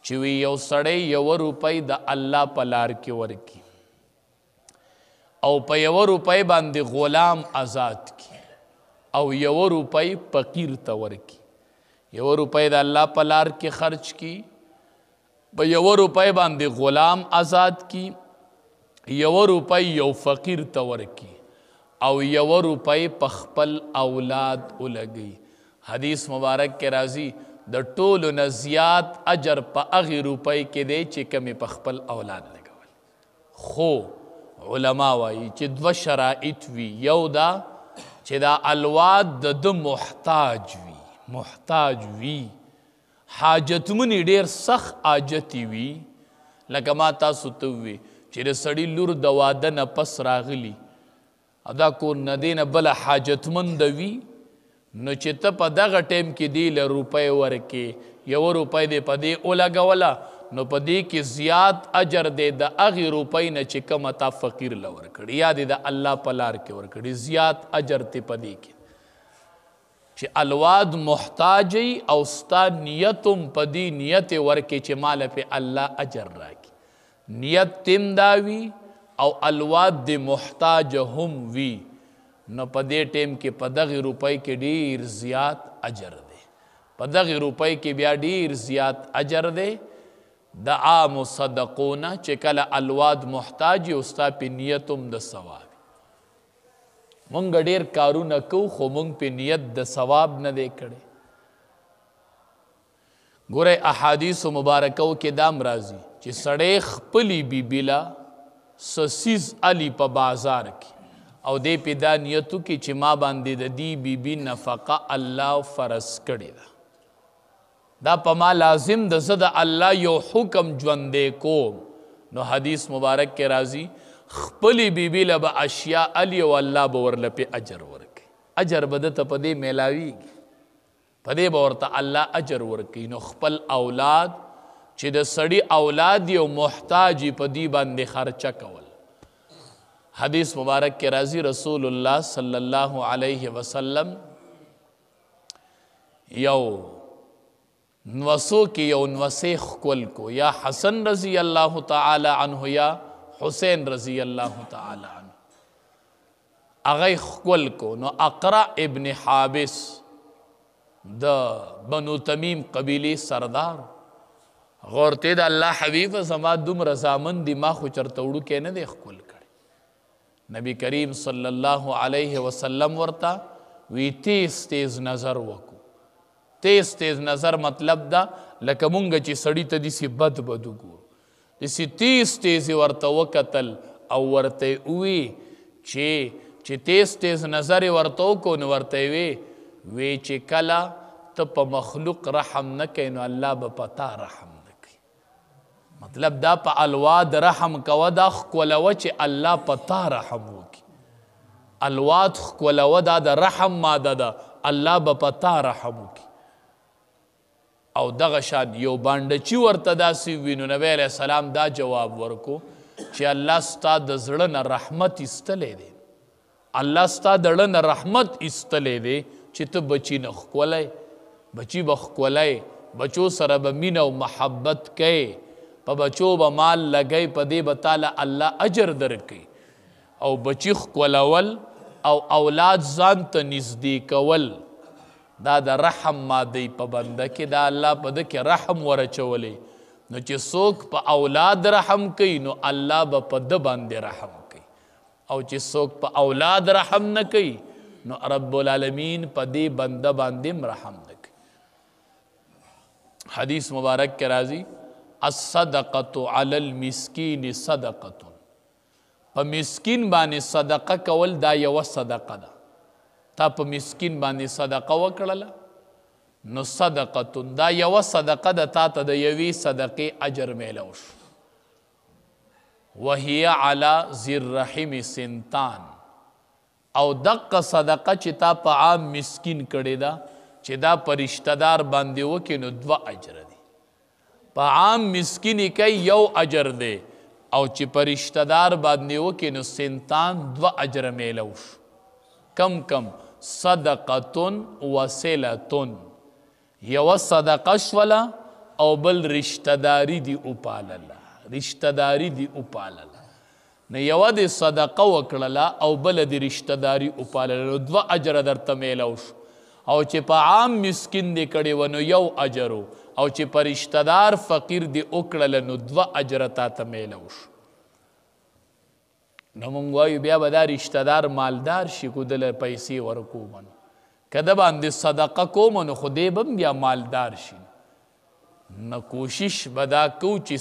چې وی یو سړی 1 روپۍ د الله په لار کې ورکي او په 1 روپۍ باندې غلام آزاد کی او 1 روپۍ فقیر ته ورکي 1 روپۍ د الله په لار کې خرچ کی په 1 روپۍ باندې غلام آزاد کی 1 روپۍ یو فقیر ته ورکي او 1 روپۍ په خپل اولاد ولګي حدیث مبارک کې راځي د ټولو نه زیات اجر په هغې روپۍ کې دی چې کمې په خپل اولاد لګول خو علما وایي چې 2 شرایط وي یو دا چې دا اولاد د محتاج وي حاجتمنې ډېر سخت حاجتي وي لکه ما تاسو ته ووي چې د سړي لور د واده نه پس راغلي او دا کور نه دی نه بله حاجتمنده وي نو چې ته په دغه ټیم کې دی له روپۍ ورکې 1 روپۍ دی په دې ولګوله نو په دې کې زیات اجر دی د هغې روپۍ نه چې کومه تا فقیر له ورکړي یا دی د الله په لار کې ورکړي زیات اجر دی په دې کې چې الواد محتاج او ستا نیتم په دې نیت ورکې چې ماله پې الله اجر راکړي نیت تم دا وي او الواد د محتاج هم وي نو په دې ټیم کې په دغې روپۍ کې ډېر زیات اجر دی په دغې روپۍ کې بیا ډېر زیات اجر دی د عامو صدقو نه چې کله الواد محتاج او ستا پې نیت هم د ثواب مونږ ډېر کارونه کوو خو مونږ پې نیت د ثواب نه دی کړی ګورئ احادیثو مبارکو کې دام راځي چې سړی خپلې بیبي له څه څیز علي په بازار کې او دې پې دا نیتو کې چې ما باندې د دې بیبي نفقه الله فرض کړې ده دا په ما لازم ده زه د الله یو حکم ژوندی کوم نو حدیث مبارک کې راځي خپلې بیبي له به اشیا علي او الله به ورله پې اجر ورکوي اجر به دته په دې میلاویږي په دې به ورته الله اجر ورکوي نو خپل اولاد چې د سړي اولاد یو محتاج په دې باندې خرچه کول حدیث مبارک کے راضی رسول اللہ صلی اللہ علیہ وسلم یو نوسو کی یو نوسے خکول کو یا حسن رضی اللہ تعالی عنہ یا حسین رضی اللہ تعالی عنہ اغی خکول کو نو اقرع ابن حابس دا بنو تمیم قبیلی سردار غورتے دا اللہ حبیب زما دم رضامن دی ما خو چرتوڑو کے ندے خکول نبی کریم صلی اللہ علیہ وسلم ورتا وی تیز نظر وکو تیز نظر مطلب دا لکه مونږ چې سړی ته داسې بد ګورو داسې تیز ورته وکتل او ورته وی چې تیز نظر ورته وکړو نو ورته وی چې کله ته په مخلوق رحم نه کوې نو الله به په تا رحم مطلب دا په الواد رحم کوه دا ښکلوه چې الله په تا رحم وکړي الواد ښکلوه دا د رحم ماده ده الله به په تا رحم وکړي او دغه شان یو بانډچي ورته داسې وي نو نبی علیه السلام دا جواب ورکو چې الله ستا د زړه نه رحمت ایستلی دی الله ستا د زړه نه رحمت ایستلی دی چې ته بچي نه ښکلی بچي به ښکلی بچو سره به مینه او محبت کوې په بچو به مال لګی په دې به تاله الله اجر درکوي او بچی ښکلول او اولاد ځان ته نږدې کول دا د رحم مادی په بنده کې دا الله په ده کې رحم ورچولی نو چې څوک په اولاد رحم کوي نو الله به په ده باندې رحم کوي او چې څوک په اولاد رحم نه کوي نو رب العالمین په دې بنده باندې رحم نه کوي حدیث مبارک کې راځي الصدقة علی المسکین صدقة په مسکین باندې صدقه کول دا یو صدقه ده تا په مسکین باندې صدقه وکړله نو صدقه دا یو صدقه ده تا ته د یوې صدقې اجر میلو شو وهي علی ذی الرحم سنتان او دقه صدقه چې تا په عام مسکین کړې ده چې دا په رشته دار باندې وکړي نو 2 اجر دي په عام مسکینی کوي یو اجر دی او چې په رشته دار باندې وکړي نو سنتان 2 اجر میلو شو کم صدقه وصلة یو صدقه شوله او بل رشتہ داری دی اوپالله رشتہ داری دی اوپالله نه یوه د صدقه وکړله او بله د رشتہ داری اوپالله دوه اجره درته میلو شو او چې په عام مسکین دی کړی و نو یو اجر او چې په رشتہ دار فقیر دی وکړله نو دوه اجره تاته میلو شو نو مونږ وایو بیا به دا رشتہ دار مالدار شي کو دله پیسې ورکوم نو که ده باندې صدقه کوم نو خو دی به هم بیا مالدار شي نه کوشش به دا کوو چې